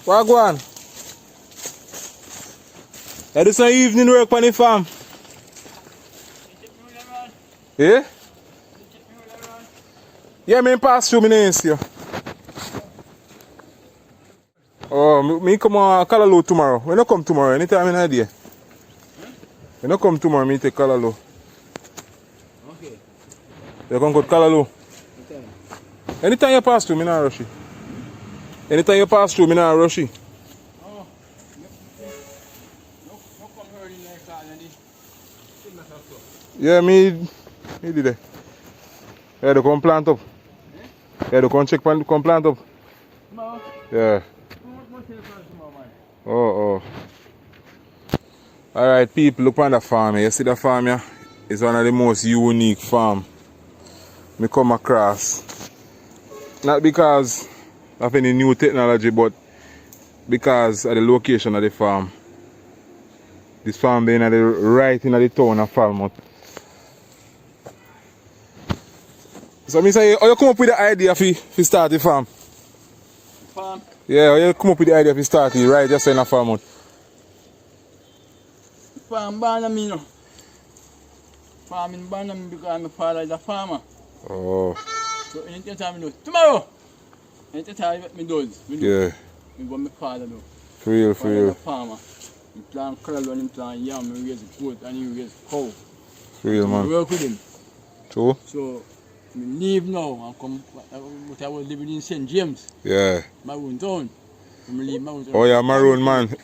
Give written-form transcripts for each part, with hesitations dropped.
What go on? I do some evening work on the farm. Yeah? Yeah, me pass through, me name see you. Oh, me come on Callaloo tomorrow. We don't come tomorrow, anytime in idea. We don't come tomorrow, me take Callaloo. Okay. You come go to Callaloo? Anytime you pass through, me not rush you. Anytime you pass through, me not rush you. Oh, no come early next time, and yeah, me did it. Yeah, they come plant up. Yeah, they come check come plant up. tomorrow? Yeah. Tomorrow, man. Oh. Alright, people, look on the farm here. You see the farm here? It's one of the most unique farm me come across. Not because of any new technology, but because of the location of the farm. This farm being right in the town of Falmouth. So me say, how you come up with the idea for start the farm? Farm? Yeah, how you come up with the idea for start it right just in the Falmouth? Farm born me, no. Farming born me because my father is a farmer. Oh. So anything time me do, tomorrow! Anything time me does, Yeah. Me what my father do. For real. Father is a farmer. He plant cattle and he plant yam, he raise goat and he raise cow. For real, man. I work with him. True? So, I leave now and come, but I was living in St. James, Yeah. my own town. I leave my own town. Oh, you're maroon, man. So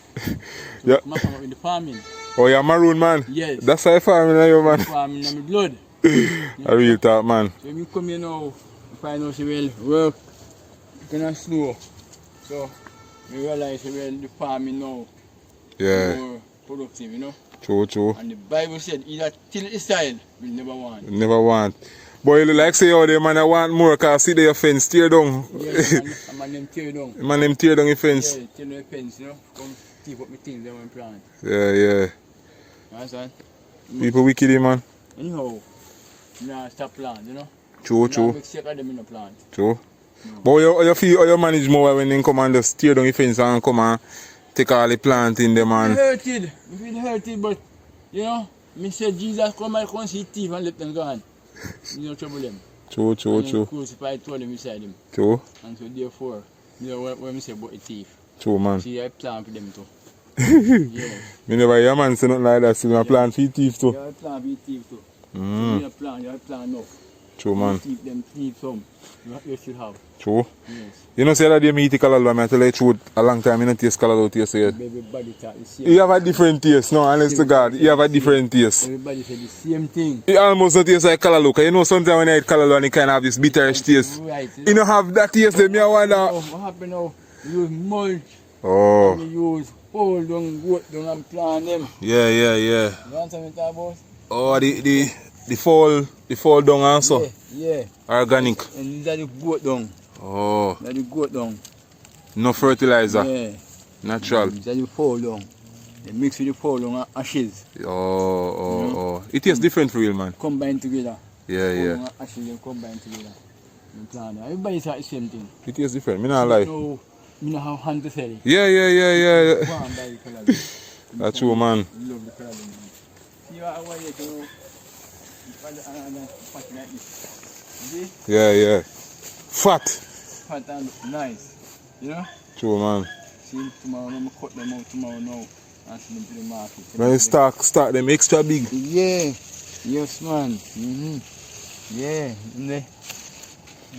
Yeah. I come up with the farming. Oh, you're maroon, man? Yes. That's how you farming, you, man. Farming in my blood. A real talk, man. So when I come here now, I find out well, work kind of slow. So I realize well the farming now Yeah. more productive, you know. True. And the Bible said either till the style will never want. Never want. Boy, you look like say how the man I want more because see the fence tear down. Yeah, man them tear down. Man them tear down the fence. Yeah, tear down the fence, you know. Come keep up my things they want to plant. Yeah. You understand? People wicked, man. Anyhow, nah stop plant, you know. True. Nah make sick of them in the plant. True. But how you feel, how you manage more when they come and just tear down the fence and come and take all the plant in them and... I feel hurted, but you know, me say Jesus come and come see thief and let them go on. You know trouble them. True. And crucified told them beside him. True. And so therefore, you know what me say about the thief. True, man. See I plan for them too. Yeah. Me never hear a man say nothing like that, so I plan for thief too. Yeah, I plan for the thief too. You have plan enough. True, man. Thief some. You should have. True. Yes. You know, say that day me eat Callaloo, I tell you the truth, a long time I don't taste Callaloo taste yet. Everybody talk the same. You have a different taste, no, honest to God, you have a different taste. Everybody say the same thing. It almost don't taste like Callaloo, because you know sometimes when I eat Callaloo and it kind of have this bitterish taste. Right. You don't have that taste, then I wonder. What happened now? You use mulch. Oh. You use pole dung, goat dung and plant them. Yeah. You understand what I'm talking about? Oh, the fall dung also? Yeah. Organic? And these are the goat dung. Oh. These are the goat dung. No fertilizer? Yeah. Natural? These are the fall dung. They mix with the fall dung and ashes. Oh. It tastes different for real, man. Combine together. Yeah. Fall dung and ashes they combine together. And plant them. Everybody say the same thing. It tastes different, me not lie. So, me not have hand to sell it. Yeah. Go and buy the colour. That's true, man. Love the colour. See how I you know, another pot like this. You see? Yeah. Fat. Fat and nice. You know? True, man. See tomorrow, I'm going to cut them out tomorrow now and send them to the market. When you start them extra big. Yeah. Yes, man. Yeah.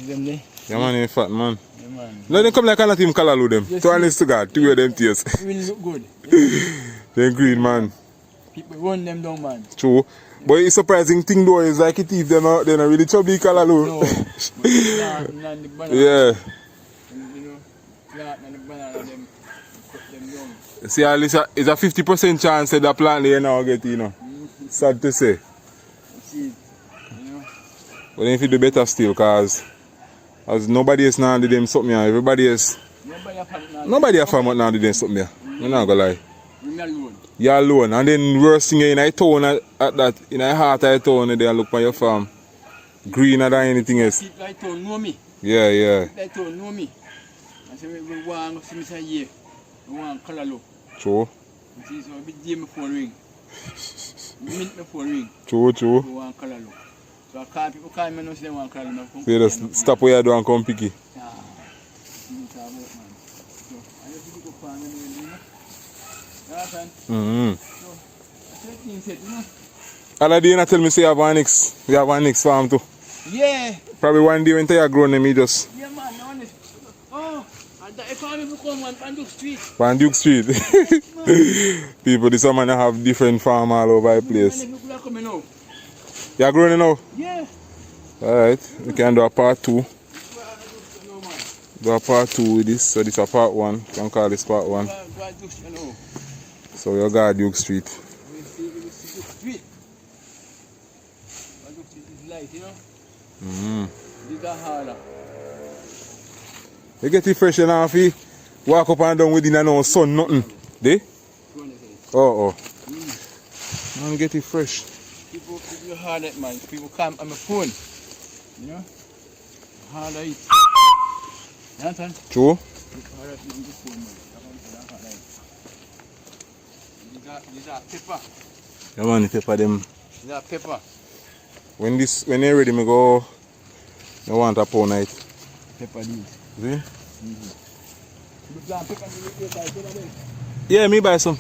Them there. Yeah, man, they fat, man. Yeah, man. No, they come like another team Callaloo them. Yes, To honest to God, two of them taste. It will look good. They're green, man. People run them down, man. True. But it's surprising thing though is like it if they're not really chubby Callaloo. No. But the banana, Yeah. you know, plant and the banana, them, cut them down. See, at least it's a 50% chance that the plant they now get, you know. Sad to say. See, you know. But then if you do better still, cause as nobody else now did them something here. Everybody else. Nobody have found out now did them something here. I'm not gonna lie. You're alone. You're alone. And then worst thing in a town at that, in a heart of the town, they look on your farm. Greener than anything else. People I told know me. Yeah. People I told know me. I said, we want to see me say, yeah. I want color look. True. You see, so a bit dim my phone ring. Mint my phone ring. True, true. I want color look. So I call people call me and say they want color look. So you just stop what you do and come pick it. Yeah. It's all about, man. So I just pick up farm anyway, you know. You understand? So that's the thing said, you know. Other day you tell me say you have one next. We have one next farm too. Yeah. Probably one day when you grown them, you just Yeah, man, no one is. Oh, and the economy become one Pan Duke Street. Pan Duke Street. People, this man have different farm all over the place. Many people are coming now. You are growing now? Yeah. Alright, we can do a part 2. No, man. Do a part 2 with this, so this is a part 1. You can call this part 1. Go Duke Street, you know. So you got Duke Street. We see Duke Street. Duke Street is light, you know. These are harder. You get it fresh enough, you walk up and down within no sun, nothing. They? Oh. Man, get it fresh. People hard at man. People come on my phone. You know? Hard at it. You understand? True. People hard at the phone, man. These are pepper. Yeah, man, the pepper them. These are pepper. When they're ready, I go. I want a pound night. Pepper these. See? You plant pepper and you buy them. Yeah, me buy some.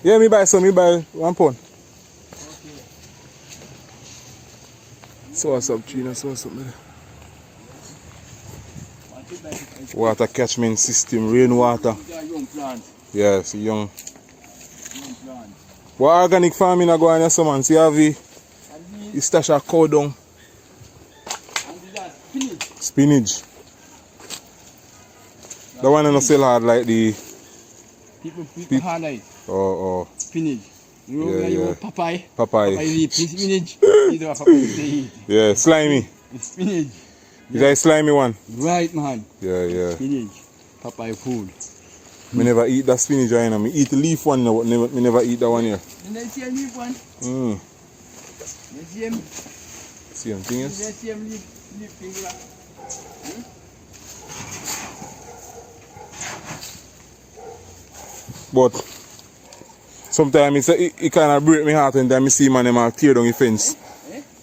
Yeah, me buy some. Me buy 1 pound. Okay. So what's up, Gina? So what's up, man? Water catchment system, rainwater. These are young plants. Yes, young. Young plants. What organic farming I go on here, so man? See how we stash a cow down. And these are spinach. Spinach. The one I sell hard like the. People hard like Oh. spinach. You know, you want papaya. Papaya. Papaya is spinach. These are papaya they eat. Yeah, slimy. It's spinach. Is that a slimy one? Right, man. Yeah. Spinach. Papaya food. Me never eat that spinach, you know. Me eat the leaf one, but me never eat that one here. And the same leaf one. The same. Same thing The is. same leaf thing. But sometimes it kind of break my heart when I see man them tear down the fence.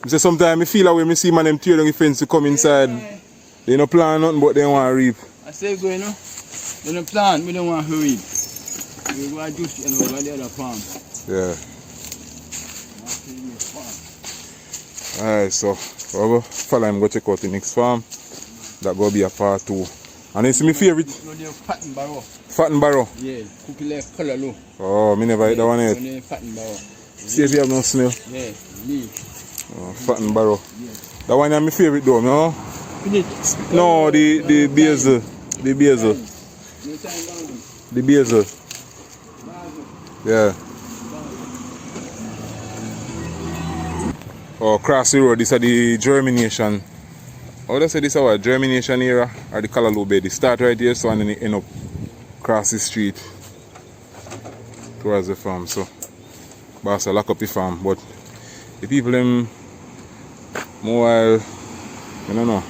I say sometimes I feel like when I see man them tear down the fence to come inside. They no plan nothing but they want to reap. I say go, you know. They don't plant, we don't want to reap. We go and juice and over the other farm. Yeah. Alright, so we'll follow him go check out the next farm. That go be a part 2. And it's my favorite. No, they're fat and barrow. Fat and barrow. Yeah, cook it like color low. Oh, me never eat that one yet. They're fat and barrow. See if you have no smell. Yeah, leaf. Oh, fat and barrow. Yeah. That one is my favorite though, no? Spinach. No, the basil. The basil. No time down. The basil. Yeah. Oh, cross the road. This is the germination. How do I say this? Our germination area or the Callaloo bed. It start right here, so and then it end up across the street towards the farm. So, boss, I lock up the farm, but the people them more, I don't know.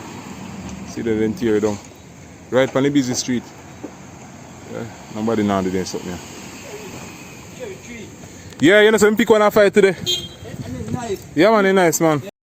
See that they tear it down. Right on the busy street. Yeah, nobody now doing something here. Yeah, you know, so I pick one and fight today. And it's nice. Yeah, man, it's nice, man.